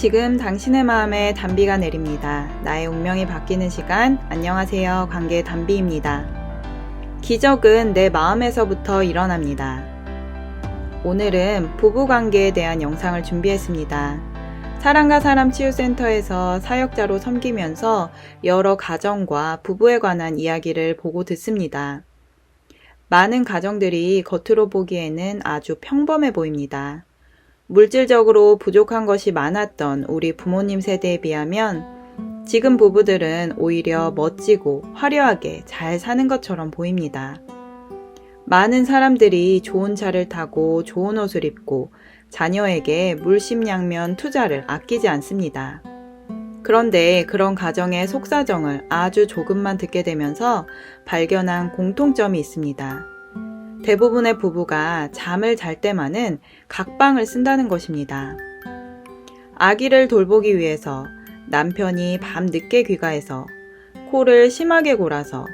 지금 당신의 마음에 단비가 내립니다. 나의 운명이 바뀌는 시간. 안녕하세요. 관계 단비입니다. 기적은 내 마음에서부터 일어납니다. 오늘은 부부관계에 대한 영상을 준비했습니다. 사랑과 사람 치유센터에서 사역자로 섬기면서 여러 가정과 부부에 관한 이야기를 보고 듣습니다. 많은 가정들이 겉으로 보기에는 아주 평범해 보입니다. 물질적으로 부족한 것이 많았던 우리 부모님 세대에 비하면 지금 부부들은 오히려 멋지고 화려하게 잘 사는 것처럼 보입니다. 많은 사람들이 좋은 차를 타고 좋은 옷을 입고 자녀에게 물심양면 투자를 아끼지 않습니다. 그런데 그런 가정의 속사정을 아주 조금만 듣게 되면서 발견한 공통점이 있습니다. 대부분의 부부가 잠을 잘 때만은 각방을 쓴다는 것입니다. 아기를 돌보기 위해서 남편이 밤 늦게 귀가해서 코를 심하게 골아서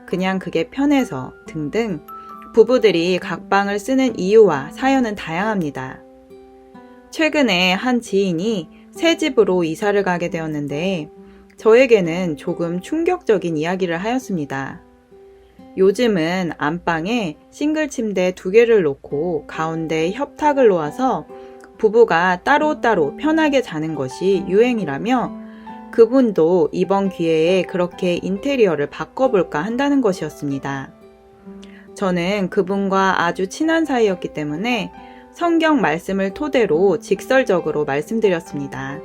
그냥 그게 편해서 등등 부부들이 각방을 쓰는 이유와 사연은 다양합니다. 최근에 한 지인이 새 집으로 이사를 가게 되었는데 저에게는 조금 충격적인 이야기를 하였습니다. 요즘은 안방에 싱글 침대 2개를 놓고 가운데 협탁을 놓아서 부부가 따로따로 편하게 자는 것이 유행이라며 그분도 이번 기회에 그렇게 인테리어를 바꿔볼까 한다는 것이었습니다. 저는 그분과 아주 친한 사이였기 때문에 성경 말씀을 토대로 직설적으로 말씀드렸습니다.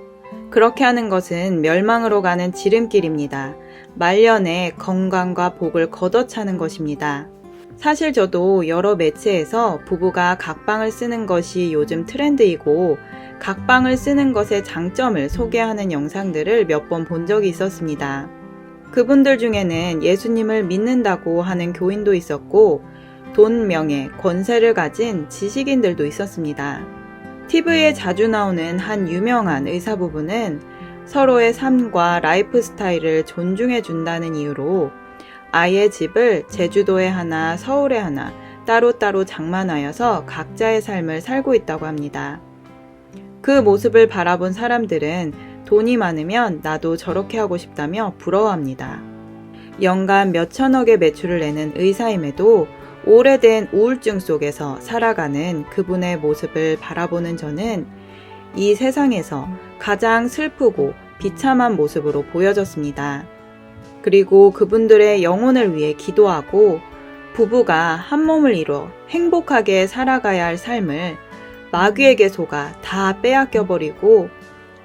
그렇게 하는 것은 멸망으로 가는 지름길입니다. 말년에 건강과 복을 걷어차는 것입니다. 사실 저도 여러 매체에서 부부가 각방을 쓰는 것이 요즘 트렌드이고 각방을 쓰는 것의 장점을 소개하는 영상들을 몇 번 본 적이 있었습니다. 그분들 중에는 예수님을 믿는다고 하는 교인도 있었고 돈, 명예, 권세를 가진 지식인들도 있었습니다. TV에 자주 나오는 한 유명한 의사 부부는 서로의 삶과 라이프 스타일을 존중해 준다는 이유로 아이의 집을 제주도에 하나, 서울에 하나 따로따로 장만하여서 각자의 삶을 살고 있다고 합니다. 그 모습을 바라본 사람들은 돈이 많으면 나도 저렇게 하고 싶다며 부러워합니다. 연간 몇천억의 매출을 내는 의사임에도 오래된 우울증 속에서 살아가는 그분의 모습을 바라보는 저는 이 세상에서 가장 슬프고 비참한 모습으로 보여졌습니다. 그리고 그분들의 영혼을 위해 기도하고 부부가 한 몸을 이뤄 행복하게 살아가야 할 삶을 마귀에게 속아 다 빼앗겨버리고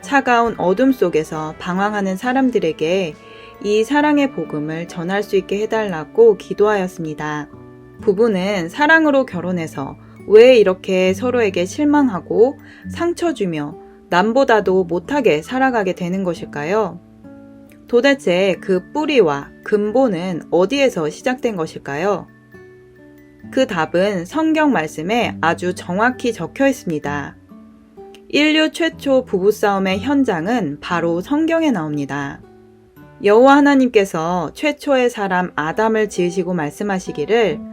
차가운 어둠 속에서 방황하는 사람들에게 이 사랑의 복음을 전할 수 있게 해달라고 기도하였습니다. 부부는 사랑으로 결혼해서 왜 이렇게 서로에게 실망하고 상처 주며 남보다도 못하게 살아가게 되는 것일까요? 도대체 그 뿌리와 근본은 어디에서 시작된 것일까요? 그 답은 성경 말씀에 아주 정확히 적혀 있습니다. 인류 최초 부부싸움의 현장은 바로 성경에 나옵니다. 여호와 하나님께서 최초의 사람 아담을 지으시고 말씀하시기를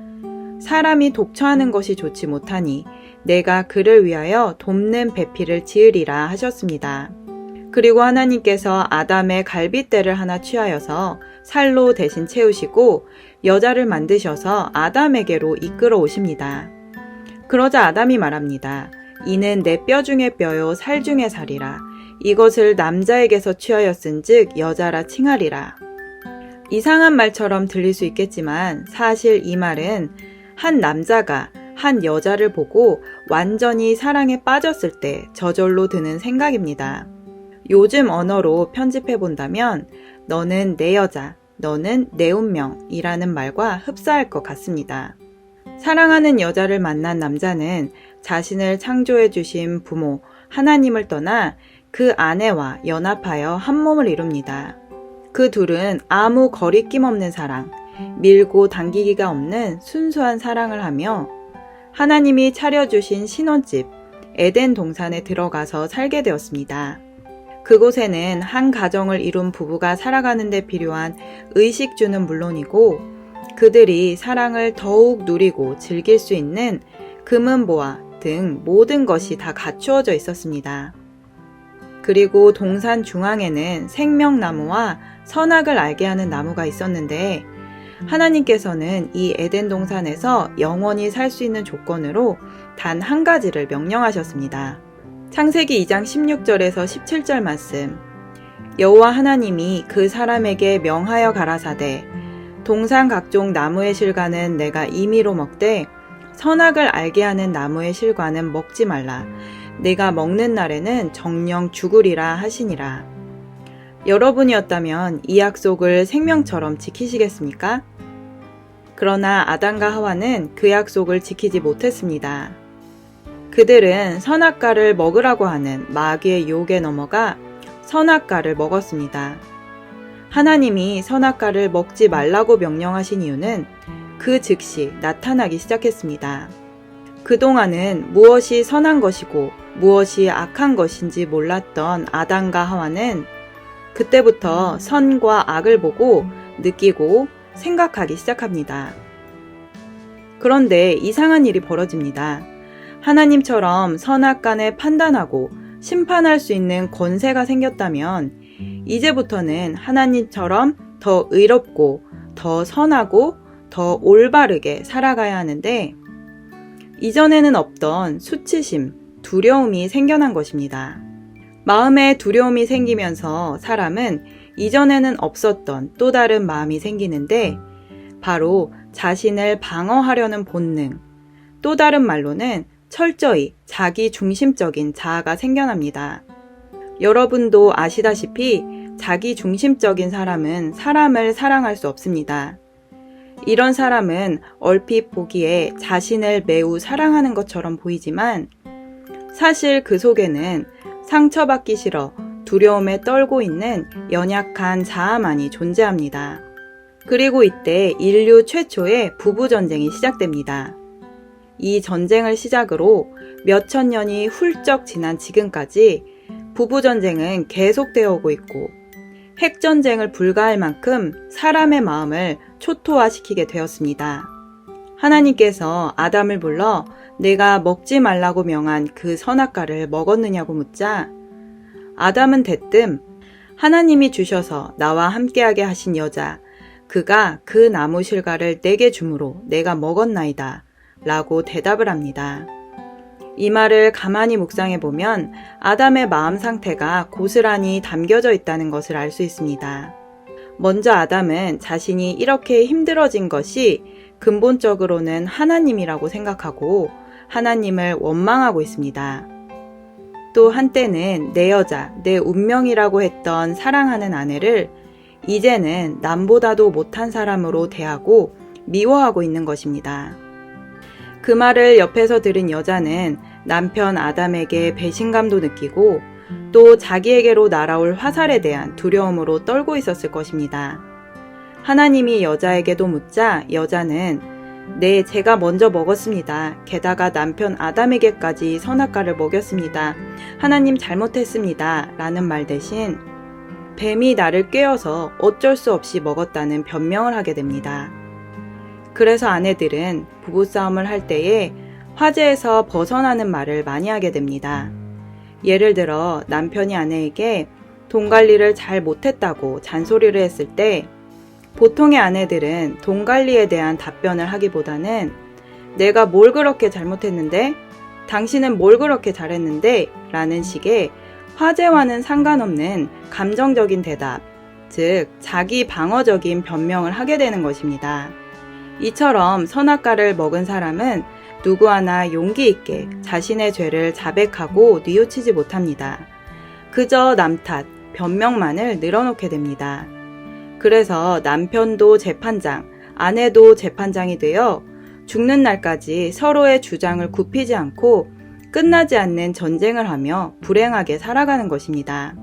사람이 독처하는 것이 좋지 못하니 내가 그를 위하여 돕는 배필을 지으리라 하셨습니다. 그리고 하나님께서 아담의 갈빗대를 하나 취하여서 살로 대신 채우시고 여자를 만드셔서 아담에게로 이끌어 오십니다. 그러자 아담이 말합니다. 이는 내 뼈 중에 뼈요 살 중에 살이라. 이것을 남자에게서 취하였은즉 여자라 칭하리라. 이상한 말처럼 들릴 수 있겠지만 사실 이 말은 한 남자가 한 여자를 보고 완전히 사랑에 빠졌을 때 저절로 드는 생각입니다. 요즘 언어로 편집해 본다면 너는 내 여자, 너는 내 운명이라는 말과 흡사할 것 같습니다. 사랑하는 여자를 만난 남자는 자신을 창조해 주신 부모 하나님을 떠나 그 아내와 연합하여 한 몸을 이룹니다. 그 둘은 아무 거리낌 없는 사랑, 밀고 당기기가 없는 순수한 사랑을 하며 하나님이 차려주신 신혼집 에덴 동산에 들어가서 살게 되었습니다. 그곳에는 한 가정을 이룬 부부가 살아가는 데 필요한 의식주는 물론이고 그들이 사랑을 더욱 누리고 즐길 수 있는 금은보화 등 모든 것이 다 갖추어져 있었습니다. 그리고 동산 중앙에는 생명나무와 선악을 알게 하는 나무가 있었는데 하나님께서는 이 에덴 동산에서 영원히 살 수 있는 조건으로 단 한 가지를 명령하셨습니다. 창세기 2장 16절에서 17절 말씀. 여호와 하나님이 그 사람에게 명하여 가라사대 동산 각종 나무의 실과는 내가 임의로 먹되 선악을 알게 하는 나무의 실과는 먹지 말라. 내가 먹는 날에는 정령 죽으리라 하시니라. 여러분이었다면 이 약속을 생명처럼 지키시겠습니까? 그러나 아담과 하와는 그 약속을 지키지 못했습니다. 그들은 선악과를 먹으라고 하는 마귀의 유혹에 넘어가 선악과를 먹었습니다. 하나님이 선악과를 먹지 말라고 명령하신 이유는 그 즉시 나타나기 시작했습니다. 그동안은 무엇이 선한 것이고 무엇이 악한 것인지 몰랐던 아담과 하와는 그때부터 선과 악을 보고 느끼고 생각하기 시작합니다. 그런데 이상한 일이 벌어집니다. 하나님처럼 선악간을 판단하고 심판할 수 있는 권세가 생겼다면 이제부터는 하나님처럼 더 의롭고 더 선하고 더 올바르게 살아가야 하는데 이전에는 없던 수치심, 두려움이 생겨난 것입니다. 마음에 두려움이 생기면서 사람은 이전에는 없었던 또 다른 마음이 생기는데 바로 자신을 방어하려는 본능, 또 다른 말로는 철저히 자기 중심적인 자아가 생겨납니다. 여러분도 아시다시피 자기 중심적인 사람은 사람을 사랑할 수 없습니다. 이런 사람은 얼핏 보기에 자신을 매우 사랑하는 것처럼 보이지만 사실 그 속에는 상처받기 싫어 두려움에 떨고 있는 연약한 자아만이 존재합니다. 그리고 이때 인류 최초의 부부전쟁이 시작됩니다. 이 전쟁을 시작으로 몇천 년이 훌쩍 지난 지금까지 부부전쟁은 계속되어 오고 있고 핵전쟁을 불가할 만큼 사람의 마음을 초토화시키게 되었습니다. 하나님께서 아담을 불러 내가 먹지 말라고 명한 그 선악과를 먹었느냐고 묻자 아담은 대뜸 하나님이 주셔서 나와 함께하게 하신 여자 그가 그 나무 실과를 내게 주므로 내가 먹었나이다 라고 대답을 합니다. 이 말을 가만히 묵상해 보면 아담의 마음 상태가 고스란히 담겨져 있다는 것을 알 수 있습니다. 먼저 아담은 자신이 이렇게 힘들어진 것이 근본적으로는 하나님이라고 생각하고 하나님을 원망하고 있습니다. 또 한때는 내 여자, 내 운명이라고 했던 사랑하는 아내를 이제는 남보다도 못한 사람으로 대하고 미워하고 있는 것입니다. 그 말을 옆에서 들은 여자는 남편 아담에게 배신감도 느끼고 또 자기에게로 날아올 화살에 대한 두려움으로 떨고 있었을 것입니다. 하나님이 여자에게도 묻자 여자는 네, 제가 먼저 먹었습니다. 게다가 남편 아담에게까지 선악과를 먹였습니다. 하나님 잘못했습니다. 라는 말 대신 뱀이 나를 꿰어서 어쩔 수 없이 먹었다는 변명을 하게 됩니다. 그래서 아내들은 부부싸움을 할 때에 화제에서 벗어나는 말을 많이 하게 됩니다. 예를 들어 남편이 아내에게 돈 관리를 잘 못했다고 잔소리를 했을 때 보통의 아내들은 돈 관리에 대한 답변을 하기보다는 내가 뭘 그렇게 잘못했는데? 당신은 뭘 그렇게 잘했는데? 라는 식의 화제와는 상관없는 감정적인 대답, 즉 자기 방어적인 변명을 하게 되는 것입니다. 이처럼 선악과를 먹은 사람은 누구 하나 용기 있게 자신의 죄를 자백하고 뉘우치지 못합니다. 그저 남 탓, 변명만을 늘어놓게 됩니다. 그래서 남편도 재판장, 아내도 재판장이 되어 죽는 날까지 서로의 주장을 굽히지 않고 끝나지 않는 전쟁을 하며 불행하게 살아가는 것입니다.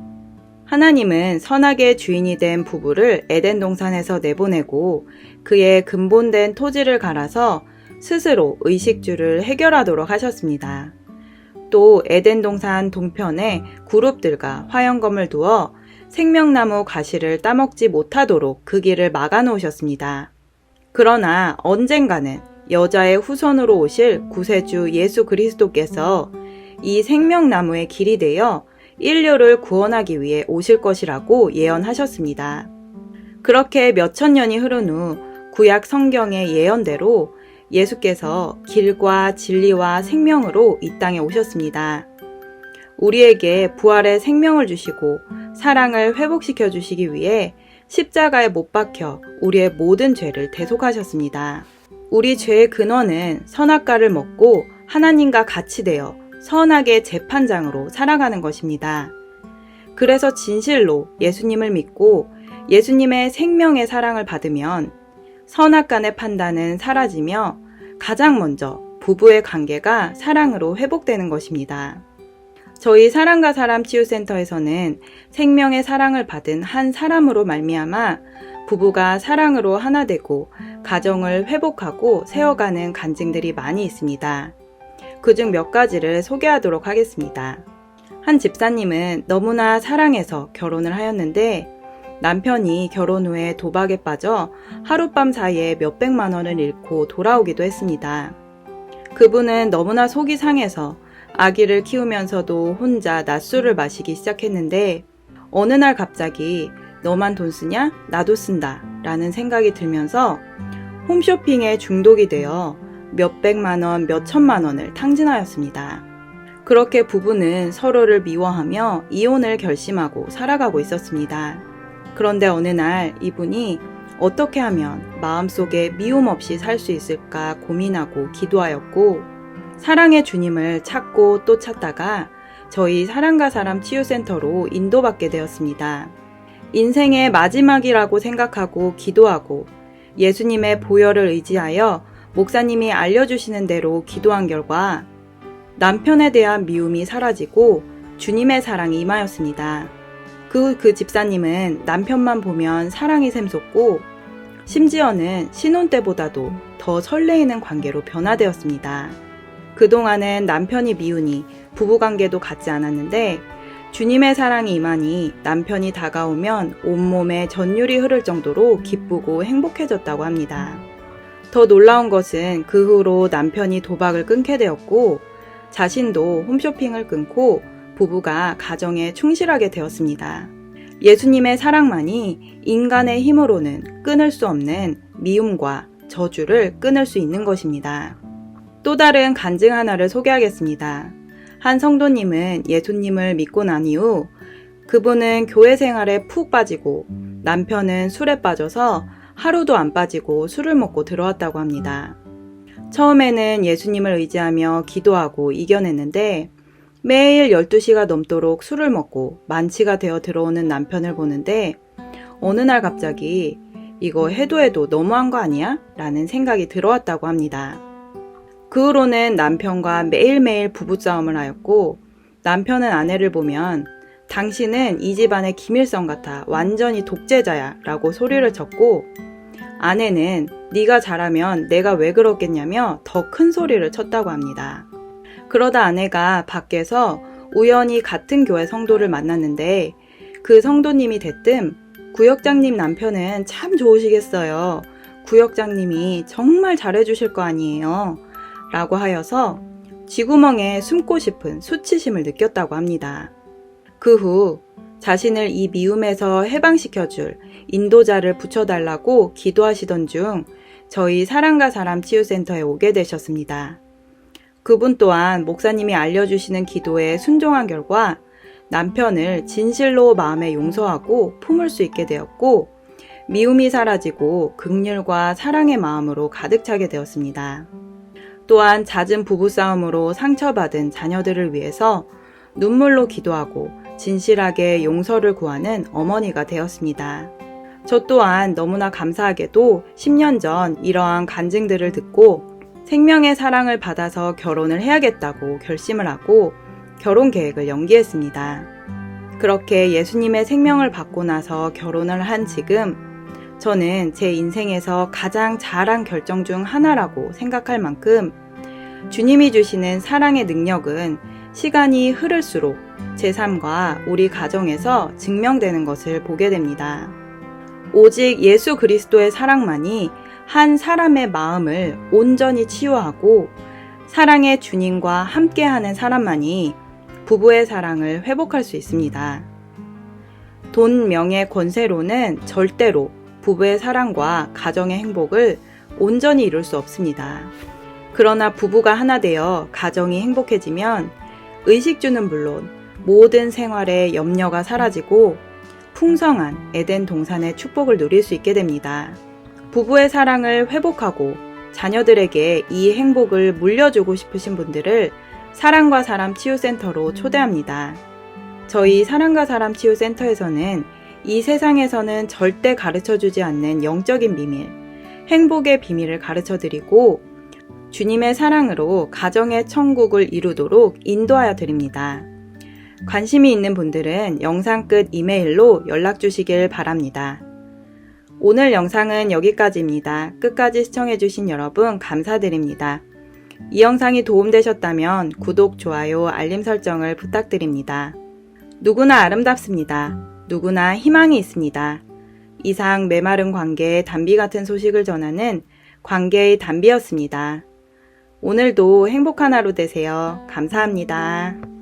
하나님은 선악의 주인이 된 부부를 에덴 동산에서 내보내고 그의 근본된 토지를 갈아서 스스로 의식주를 해결하도록 하셨습니다. 또 에덴 동산 동편에 그룹들과 화영검을 두어 생명나무 가시를 따먹지 못하도록 그 길을 막아 놓으셨습니다. 그러나 언젠가는 여자의 후손으로 오실 구세주 예수 그리스도께서 이 생명나무의 길이 되어 인류를 구원하기 위해 오실 것이라고 예언하셨습니다. 그렇게 몇천 년이 흐른 후 구약 성경의 예언대로 예수께서 길과 진리와 생명으로 이 땅에 오셨습니다. 우리에게 부활의 생명을 주시고 사랑을 회복시켜 주시기 위해 십자가에 못 박혀 우리의 모든 죄를 대속하셨습니다. 우리 죄의 근원은 선악과를 먹고 하나님과 같이 되어 선악의 재판장으로 살아가는 것입니다. 그래서 진실로 예수님을 믿고 예수님의 생명의 사랑을 받으면 선악간의 판단은 사라지며 가장 먼저 부부의 관계가 사랑으로 회복되는 것입니다. 저희 사람과 사람 치유센터에서는 생명의 사랑을 받은 한 사람으로 말미암아 부부가 사랑으로 하나 되고 가정을 회복하고 세워가는 간증들이 많이 있습니다. 그중 몇 가지를 소개하도록 하겠습니다. 한 집사님은 너무나 사랑해서 결혼을 하였는데 남편이 결혼 후에 도박에 빠져 하룻밤 사이에 몇백만 원을 잃고 돌아오기도 했습니다. 그분은 너무나 속이 상해서 아기를 키우면서도 혼자 낮술을 마시기 시작했는데 어느 날 갑자기 너만 돈 쓰냐? 나도 쓴다 라는 생각이 들면서 홈쇼핑에 중독이 되어 몇백만 원, 몇천만 원을 탕진하였습니다. 그렇게 부부는 서로를 미워하며 이혼을 결심하고 살아가고 있었습니다. 그런데 어느 날 이분이 어떻게 하면 마음속에 미움 없이 살 수 있을까 고민하고 기도하였고 사랑의 주님을 찾고 또 찾다가 저희 사랑과 사람 치유센터로 인도받게 되었습니다. 인생의 마지막이라고 생각하고 기도하고 예수님의 보혈을 의지하여 목사님이 알려주시는 대로 기도한 결과 남편에 대한 미움이 사라지고 주님의 사랑이 임하였습니다. 그 집사님은 남편만 보면 사랑이 샘솟고 심지어는 신혼 때보다도 더 설레이는 관계로 변화되었습니다. 그동안은 남편이 미우니 부부관계도 갖지 않았는데 주님의 사랑이 임하니 남편이 다가오면 온몸에 전율이 흐를 정도로 기쁘고 행복해졌다고 합니다. 더 놀라운 것은 그 후로 남편이 도박을 끊게 되었고 자신도 홈쇼핑을 끊고 부부가 가정에 충실하게 되었습니다. 예수님의 사랑만이 인간의 힘으로는 끊을 수 없는 미움과 저주를 끊을 수 있는 것입니다. 또 다른 간증 하나를 소개하겠습니다. 한 성도님은 예수님을 믿고 난 이후 그분은 교회 생활에 푹 빠지고 남편은 술에 빠져서 하루도 안 빠지고 술을 먹고 들어왔다고 합니다. 처음에는 예수님을 의지하며 기도하고 이겨냈는데 매일 12시가 넘도록 술을 먹고 만취가 되어 들어오는 남편을 보는데 어느 날 갑자기 이거 해도 너무한 거 아니야? 라는 생각이 들어왔다고 합니다. 그 후로는 남편과 매일매일 부부싸움을 하였고 남편은 아내를 보면 당신은 이 집안의 김일성 같아 완전히 독재자야 라고 소리를 쳤고 아내는 네가 잘하면 내가 왜 그러겠냐며 더 큰 소리를 쳤다고 합니다. 그러다 아내가 밖에서 우연히 같은 교회 성도를 만났는데 그 성도님이 대뜸 구역장님 남편은 참 좋으시겠어요. 구역장님이 정말 잘해주실 거 아니에요. 라고 하여서 쥐구멍에 숨고 싶은 수치심을 느꼈다고 합니다. 그 후 자신을 이 미움에서 해방시켜줄 인도자를 붙여달라고 기도하시던 중 저희 사랑과 사람 치유센터에 오게 되셨습니다. 그분 또한 목사님이 알려주시는 기도에 순종한 결과 남편을 진실로 마음에 용서하고 품을 수 있게 되었고 미움이 사라지고 긍휼과 사랑의 마음으로 가득 차게 되었습니다. 또한 잦은 부부싸움으로 상처받은 자녀들을 위해서 눈물로 기도하고 진실하게 용서를 구하는 어머니가 되었습니다. 저 또한 너무나 감사하게도 10년 전 이러한 간증들을 듣고 생명의 사랑을 받아서 결혼을 해야겠다고 결심을 하고 결혼 계획을 연기했습니다. 그렇게 예수님의 생명을 받고 나서 결혼을 한 지금 저는 제 인생에서 가장 잘한 결정 중 하나라고 생각할 만큼 주님이 주시는 사랑의 능력은 시간이 흐를수록 제 삶과 우리 가정에서 증명되는 것을 보게 됩니다. 오직 예수 그리스도의 사랑만이 한 사람의 마음을 온전히 치유하고 사랑의 주님과 함께하는 사람만이 부부의 사랑을 회복할 수 있습니다. 돈, 명예, 권세로는 절대로 부부의 사랑과 가정의 행복을 온전히 이룰 수 없습니다. 그러나 부부가 하나 되어 가정이 행복해지면 의식주는 물론 모든 생활의 염려가 사라지고 풍성한 에덴 동산의 축복을 누릴 수 있게 됩니다. 부부의 사랑을 회복하고 자녀들에게 이 행복을 물려주고 싶으신 분들을 사랑과 사람 치유센터로 초대합니다. 저희 사랑과 사람 치유센터에서는 이 세상에서는 절대 가르쳐주지 않는 영적인 비밀, 행복의 비밀을 가르쳐드리고 주님의 사랑으로 가정의 천국을 이루도록 인도하여 드립니다. 관심이 있는 분들은 영상 끝 이메일로 연락 주시길 바랍니다. 오늘 영상은 여기까지입니다. 끝까지 시청해주신 여러분 감사드립니다. 이 영상이 도움되셨다면 구독, 좋아요, 알림 설정을 부탁드립니다. 누구나 아름답습니다. 누구나 희망이 있습니다. 이상 메마른 관계의 단비 같은 소식을 전하는 관계의 단비였습니다. 오늘도 행복한 하루 되세요. 감사합니다.